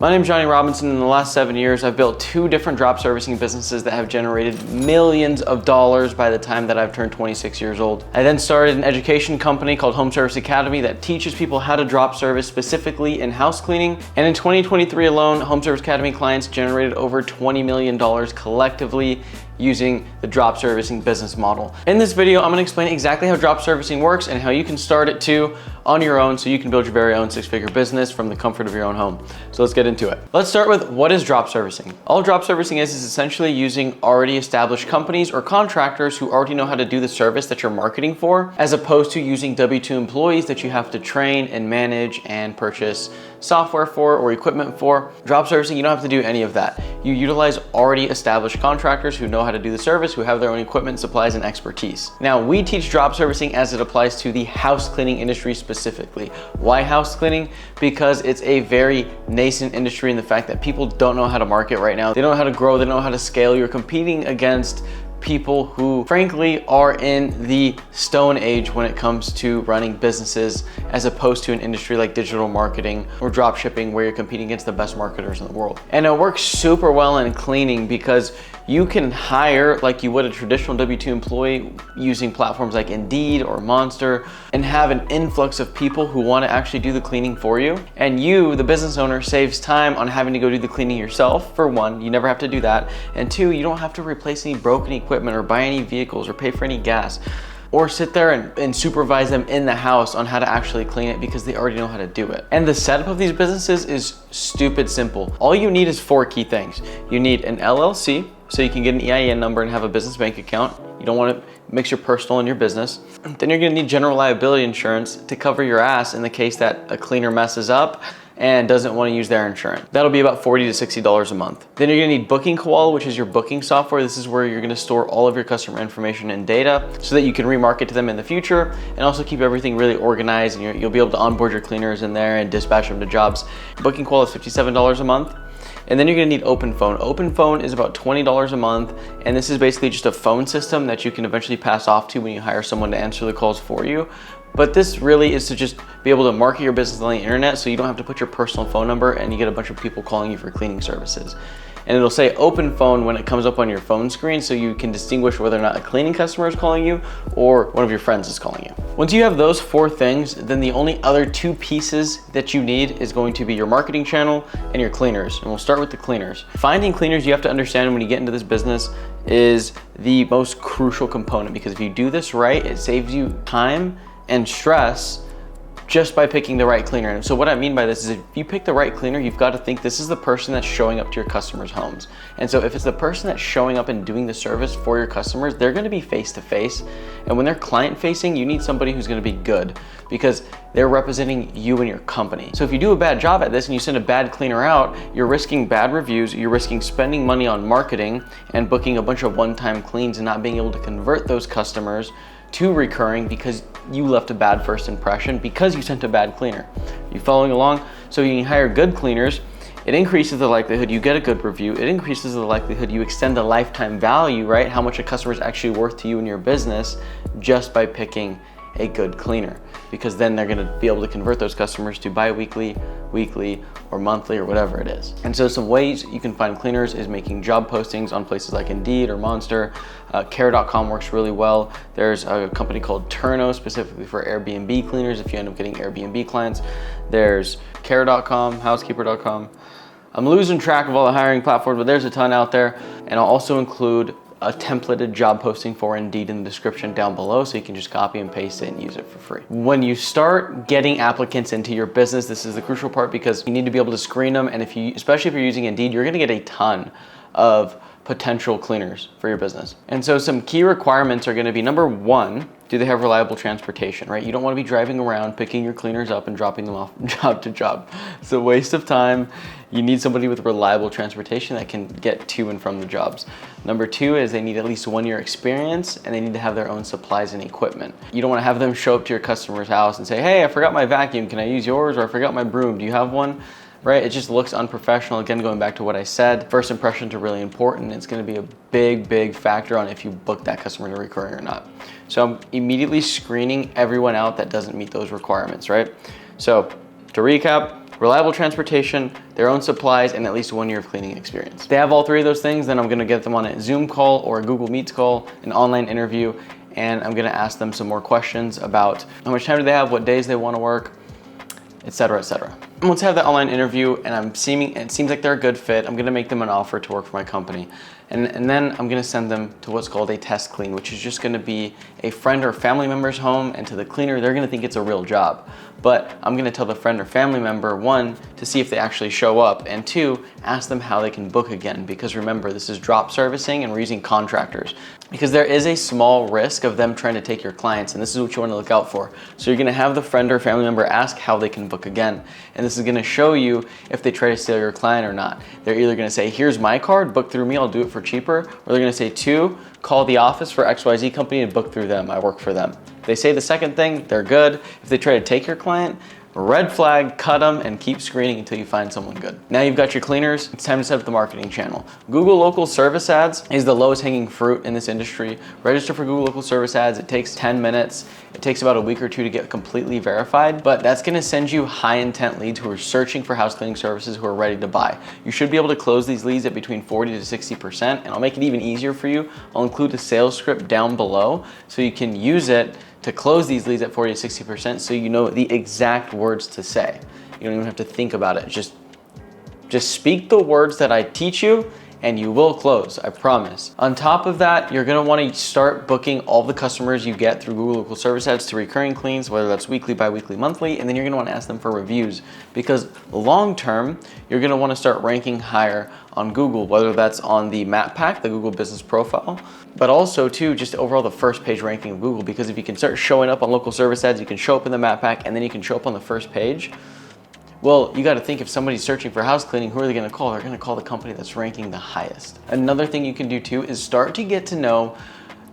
My name is Johnny Robinson. In the last 7 years, I've built 2 different drop servicing businesses that have generated millions of dollars by the time that I've turned 26 years old. I then started an education company called Home Service Academy that teaches people how to drop service specifically in house cleaning. And in 2023 alone, Home Service Academy clients generated over $20 million collectively using the drop servicing business model. In this video, I'm gonna explain exactly how drop servicing works and how you can start it too on your own so you can build your very own 6-figure business from the comfort of your own home. So let's get into it. Let's start with what is drop servicing. All drop servicing is essentially using already established companies or contractors who already know how to do the service that you're marketing for, as opposed to using W-2 employees that you have to train and manage and purchase software for or equipment for. Drop servicing, you don't have to do any of that. You utilize already established contractors who know how to do the service, who have their own equipment, supplies, and expertise. Now, we teach drop servicing as it applies to the house cleaning industry specifically. Why house cleaning? Because it's a very nascent industry in the fact that people don't know how to market right now. They don't know how to grow, they don't know how to scale. You're competing against people who frankly are in the stone age when it comes to running businesses, as opposed to an industry like digital marketing or drop shipping where you're competing against the best marketers in the world. And it works super well in cleaning because you can hire like you would a traditional W-2 employee using platforms like Indeed or Monster and have an influx of people who want to actually do the cleaning for you. And you, the business owner, saves time on having to go do the cleaning yourself. For one, you never have to do that. And two, you don't have to replace any broken equipment or buy any vehicles or pay for any gas or sit there and supervise them in the house on how to actually clean it because they already know how to do it. And the setup of these businesses is stupid simple. All you need is 4 key things. You need an LLC, so you can get an EIN number and have a business bank account. You don't want to mix your personal and your business. Then you're going to need general liability insurance to cover your ass in the case that a cleaner messes up and doesn't want to use their insurance. That'll be about $40 to $60 a month. Then you're gonna need Booking Koala, which is your booking software. This is where you're gonna store all of your customer information and data so that you can remarket to them in the future and also keep everything really organized, and you'll be able to onboard your cleaners in there and dispatch them to jobs. Booking Koala is $57 a month. And then you're gonna need Open Phone. Open Phone is about $20 a month, and this is basically just a phone system that you can eventually pass off to when you hire someone to answer the calls for you. But this really is to just be able to market your business on the internet so you don't have to put your personal phone number and you get a bunch of people calling you for cleaning services. And it'll say Open Phone when it comes up on your phone screen so you can distinguish whether or not a cleaning customer is calling you or one of your friends is calling you. Once you have those 4 things, then the only other 2 pieces that you need is going to be your marketing channel and your cleaners. And we'll start with the cleaners. Finding cleaners, you have to understand when you get into this business, is the most crucial component, because if you do this right, it saves you time and stress just by picking the right cleaner. And so what I mean by this is if you pick the right cleaner, you've got to think this is the person that's showing up to your customers' homes. And so if it's the person that's showing up and doing the service for your customers, they're gonna be face-to-face. And when they're client-facing, you need somebody who's gonna be good because they're representing you and your company. So if you do a bad job at this and you send a bad cleaner out, you're risking bad reviews, you're risking spending money on marketing and booking a bunch of one-time cleans and not being able to convert those customers to recurring because you left a bad first impression because you sent a bad cleaner. You following along? So you can hire good cleaners. It increases the likelihood you get a good review. It increases the likelihood you extend the lifetime value, right? How much a customer is actually worth to you and your business just by picking a good cleaner, because then they're gonna be able to convert those customers to bi-weekly, weekly, or monthly, or whatever it is. And so some ways you can find cleaners is making job postings on places like Indeed or Monster. Care.com works really well. There's a company called Turno specifically for Airbnb cleaners if you end up getting Airbnb clients. There's Care.com, Housekeeper.com. I'm losing track of all the hiring platforms, but there's a ton out there. And I'll also include a templated job posting for Indeed in the description down below so you can just copy and paste it and use it for free. When you start getting applicants into your business, this is the crucial part because you need to be able to screen them, and especially if you're using Indeed, you're gonna get a ton of potential cleaners for your business. And so some key requirements are gonna be, number 1, do they have reliable transportation, right? You don't wanna be driving around, picking your cleaners up and dropping them off job to job. It's a waste of time. You need somebody with reliable transportation that can get to and from the jobs. Number 2 is they need at least 1 year experience and they need to have their own supplies and equipment. You don't wanna have them show up to your customer's house and say, hey, I forgot my vacuum, can I use yours? Or I forgot my broom, do you have one? Right? It just looks unprofessional. Again, going back to what I said, first impressions are really important. It's gonna be a big factor on if you book that customer to recurring or not. So I'm immediately screening everyone out that doesn't meet those requirements, right? So to recap, reliable transportation, their own supplies, and at least 1 year of cleaning experience. If they have all three of those things, then I'm gonna get them on a Zoom call or a Google Meets call, an online interview, and I'm gonna ask them some more questions about how much time do they have, what days they wanna work, etc., etc. Once I have that online interview and it seems like they're a good fit, I'm gonna make them an offer to work for my company. And then I'm gonna send them to what's called a test clean, which is just gonna be a friend or family member's home, and to the cleaner, they're gonna think it's a real job. But I'm gonna tell the friend or family member, one, to see if they actually show up, and two, ask them how they can book again. Because remember, this is drop servicing and we're using contractors. Because there is a small risk of them trying to take your clients, and this is what you wanna look out for. So you're gonna have the friend or family member ask how they can book again. And this is gonna show you if they try to steal your client or not. They're either gonna say, here's my card, book through me, I'll do it for cheaper, or they're gonna say, two, call the office for XYZ company and book through them, I work for them. If they say the second thing, they're good. If they try to take your client, red flag, cut them, and keep screening until you find someone good. Now you've got your cleaners, it's time to set up the marketing channel. Google local service ads is the lowest hanging fruit in this industry. Register for Google local service ads, it takes 10 minutes. It takes about a week or two to get completely verified, but that's gonna send you high intent leads who are searching for house cleaning services who are ready to buy. You should be able to close these leads at between 40 to 60%, and I'll make it even easier for you. I'll include a sales script down below so you can use it to close these leads at 40 to 60% so you know the exact words to say. You don't even have to think about it. Just speak the words that I teach you and you will close, I promise. On top of that, you're gonna wanna start booking all the customers you get through Google local service ads to recurring cleans, whether that's weekly, bi-weekly, monthly, and then you're gonna wanna ask them for reviews because long-term, you're gonna wanna start ranking higher on Google, whether that's on the map pack, the Google business profile, but also too, just overall the first page ranking of Google, because if you can start showing up on local service ads, you can show up in the map pack, and then you can show up on the first page. Well, you gotta think if somebody's searching for house cleaning, who are they gonna call? They're gonna call the company that's ranking the highest. Another thing you can do too is start to get to know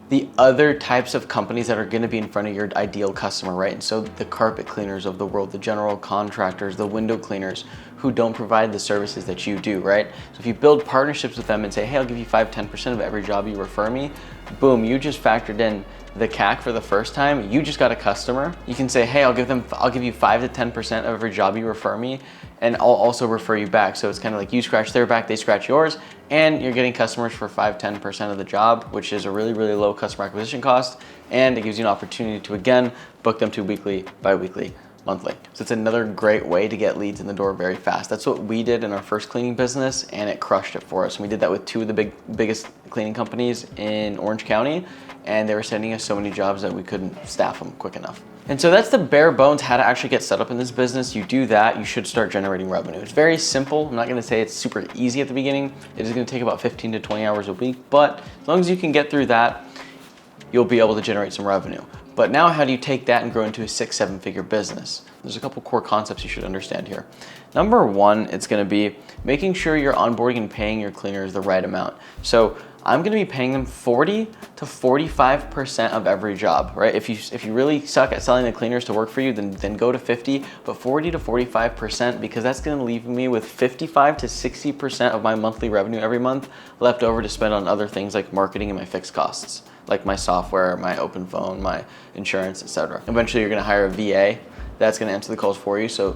the other types of companies that are gonna be in front of your ideal customer, right? And so the carpet cleaners of the world, the general contractors, the window cleaners who don't provide the services that you do, right? So if you build partnerships with them and say, hey, I'll give you 5-10% of every job you refer me, boom, you just factored in the CAC for the first time, you just got a customer. You can say, hey, I'll give you 5 to 10% of every job you refer me, and I'll also refer you back. So it's kind of like you scratch their back, they scratch yours, and you're getting customers for 5-10% of the job, which is a really, really low customer acquisition cost, and it gives you an opportunity to, again, book them to weekly, bi-weekly, monthly. So it's another great way to get leads in the door very fast. That's what we did in our first cleaning business, and it crushed it for us. And we did that with two of the biggest cleaning companies in Orange County, and they were sending us so many jobs that we couldn't staff them quick enough. And so that's the bare bones how to actually get set up in this business. You do that, you should start generating revenue. It's very simple. I'm not gonna say it's super easy at the beginning. It is gonna take about 15 to 20 hours a week, but as long as you can get through that, you'll be able to generate some revenue. But now how do you take that and grow into a 6-7 figure business? There's a couple core concepts you should understand here. Number one, it's gonna be making sure you're onboarding and paying your cleaners the right amount. So I'm gonna be paying them 40 to 45% of every job, right? If you really suck at selling the cleaners to work for you, then go to 50, but 40 to 45%, because that's gonna leave me with 55 to 60% of my monthly revenue every month left over to spend on other things like marketing and my fixed costs, like my software, my open phone, my insurance, etc. Eventually you're gonna hire a VA that's gonna answer the calls for you, so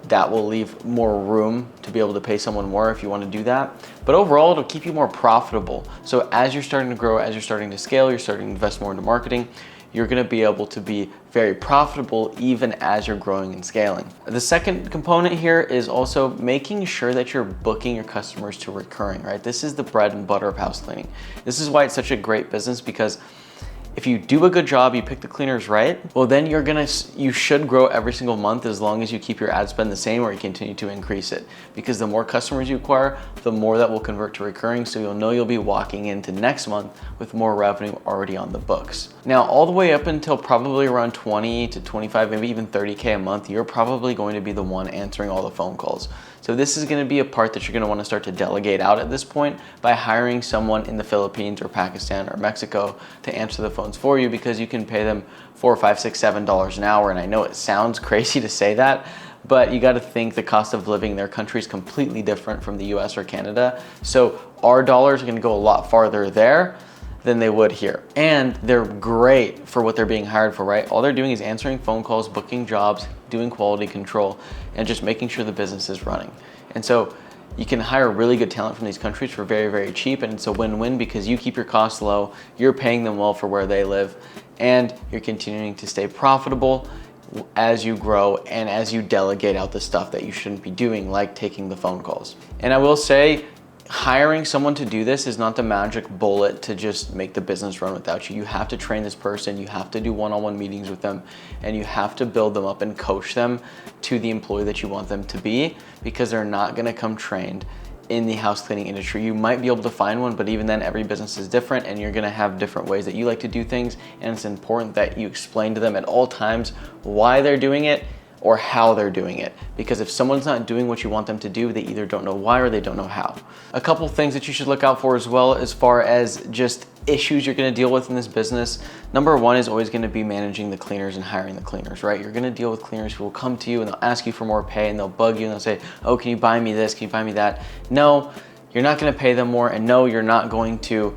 that will leave more room to be able to pay someone more if you want to do that. But overall, it'll keep you more profitable. So as you're starting to grow, as you're starting to scale, you're starting to invest more into marketing, you're gonna be able to be very profitable even as you're growing and scaling. The second component here is also making sure that you're booking your customers to recurring, right? This is the bread and butter of house cleaning. This is why it's such a great business, because if you do a good job, you pick the cleaners right, well then you should grow every single month as long as you keep your ad spend the same or you continue to increase it. Because the more customers you acquire, the more that will convert to recurring, so you'll know you'll be walking into next month with more revenue already on the books. Now, all the way up until probably around 20 to 25, maybe even 30K a month, you're probably going to be the one answering all the phone calls. So this is gonna be a part that you're gonna wanna start to delegate out at this point by hiring someone in the Philippines or Pakistan or Mexico to answer the phones for you, because you can pay them $4, $5, $6, $7 an hour. And I know it sounds crazy to say that, but you gotta think the cost of living in their country is completely different from the US or Canada. So our dollars are gonna go a lot farther there than they would here. And they're great for what they're being hired for, right? All they're doing is answering phone calls, booking jobs, doing quality control, and just making sure the business is running. And so you can hire really good talent from these countries for very, very cheap, and it's a win-win because you keep your costs low, you're paying them well for where they live, and you're continuing to stay profitable as you grow and as you delegate out the stuff that you shouldn't be doing, like taking the phone calls. And I will say, hiring someone to do this is not the magic bullet to just make the business run without you. You have to train this person, you have to do one-on-one meetings with them, and you have to build them up and coach them to the employee that you want them to be, because they're not gonna come trained in the house cleaning industry. You might be able to find one, but even then every business is different and you're gonna have different ways that you like to do things, and it's important that you explain to them at all times why they're doing it or how they're doing it. Because if someone's not doing what you want them to do, they either don't know why or they don't know how. A couple things that you should look out for as well, as far as just issues you're gonna deal with in this business. Number one is always gonna be managing the cleaners and hiring the cleaners, right? You're gonna deal with cleaners who will come to you and they'll ask you for more pay, and they'll bug you and they'll say, oh, can you buy me this? Can you buy me that? No, you're not gonna pay them more, and no, you're not going to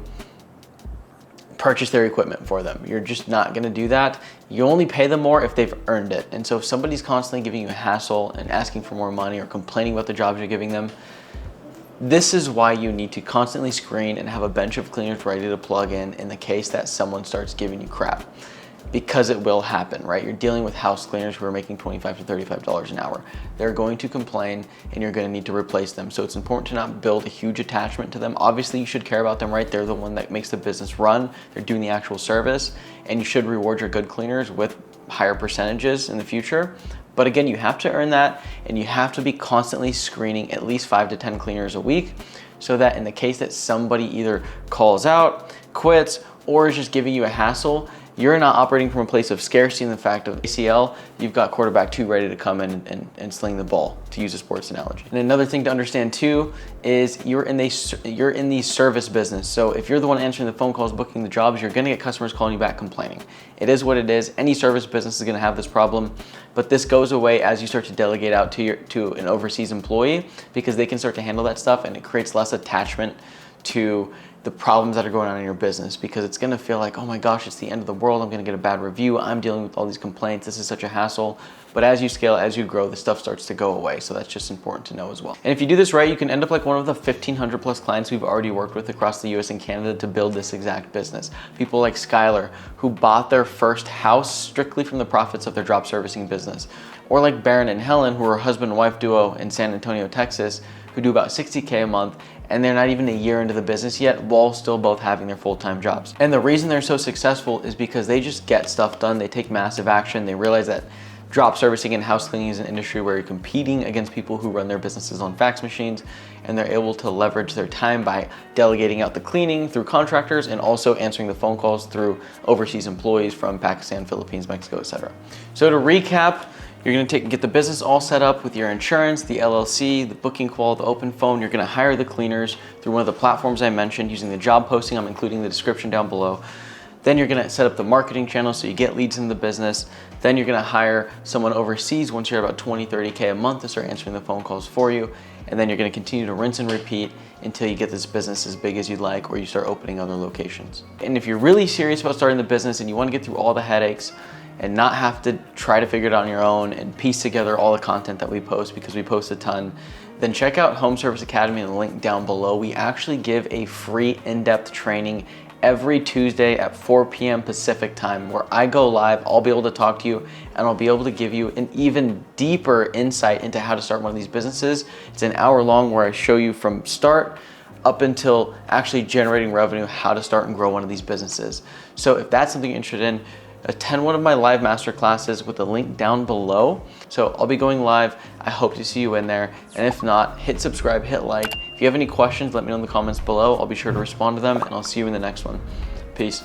purchase their equipment for them. You're just not gonna do that. You only pay them more if they've earned it. And so if somebody's constantly giving you a hassle and asking for more money or complaining about the jobs you're giving them, this is why you need to constantly screen and have a bench of cleaners ready to plug in the case that someone starts giving you crap. Because it will happen, right? You're dealing with house cleaners who are making $25 to $35 an hour. They're going to complain and you're gonna need to replace them. So it's important to not build a huge attachment to them. Obviously you should care about them, right? They're the one that makes the business run. They're doing the actual service, and you should reward your good cleaners with higher percentages in the future. But again, you have to earn that, and you have to be constantly screening at least 5 to 10 cleaners a week, so that in the case that somebody either calls out, quits, or is just giving you a hassle, you're not operating from a place of scarcity in the fact of ACL. You've got quarterback 2 ready to come in and sling the ball, to use a sports analogy. And another thing to understand too is you're in the service business. So if you're the one answering the phone calls, booking the jobs, you're gonna get customers calling you back complaining. It is what it is. Any service business is gonna have this problem, but this goes away as you start to delegate out to an overseas employee, because they can start to handle that stuff, and it creates less attachment to the problems that are going on in your business, because it's gonna feel like, oh my gosh, it's the end of the world, I'm gonna get a bad review, I'm dealing with all these complaints, this is such a hassle. But as you scale, as you grow, the stuff starts to go away. So that's just important to know as well. And if you do this right, you can end up like one of the 1,500 plus clients we've already worked with across the US and Canada to build this exact business. People like Skylar, who bought their first house strictly from the profits of their drop servicing business. Or like Baron and Helen, who are a husband and wife duo in San Antonio, Texas, who do about $60K a month, and they're not even a year into the business yet, while still both having their full-time jobs. And the reason they're so successful is because they just get stuff done, they take massive action, they realize that drop servicing and house cleaning is an industry where you're competing against people who run their businesses on fax machines, and they're able to leverage their time by delegating out the cleaning through contractors and also answering the phone calls through overseas employees from Pakistan, Philippines, Mexico, etc. So to recap, you're gonna get the business all set up with your insurance, the LLC, the booking call, the open phone. You're gonna hire the cleaners through one of the platforms I mentioned using the job posting. I'm including the description down below. Then you're gonna set up the marketing channel so you get leads in the business. Then you're gonna hire someone overseas once you're about 20, 30K a month to start answering the phone calls for you. And then you're gonna continue to rinse and repeat until you get this business as big as you'd like, or you start opening other locations. And if you're really serious about starting the business and you wanna get through all the headaches and not have to try to figure it out on your own and piece together all the content that we post, because we post a ton, then check out Home Service Academy in the link down below. We actually give a free in-depth training every Tuesday at 4 p.m. Pacific time, where I go live. I'll be able to talk to you, and I'll be able to give you an even deeper insight into how to start one of these businesses. It's an hour long where I show you from start up until actually generating revenue, how to start and grow one of these businesses. So if that's something you're interested in, attend one of my live master classes with the link down below. So I'll be going live. I hope to see you in there. And if not, hit subscribe, hit like. If you have any questions, let me know in the comments below. I'll be sure to respond to them, and I'll see you in the next one. Peace.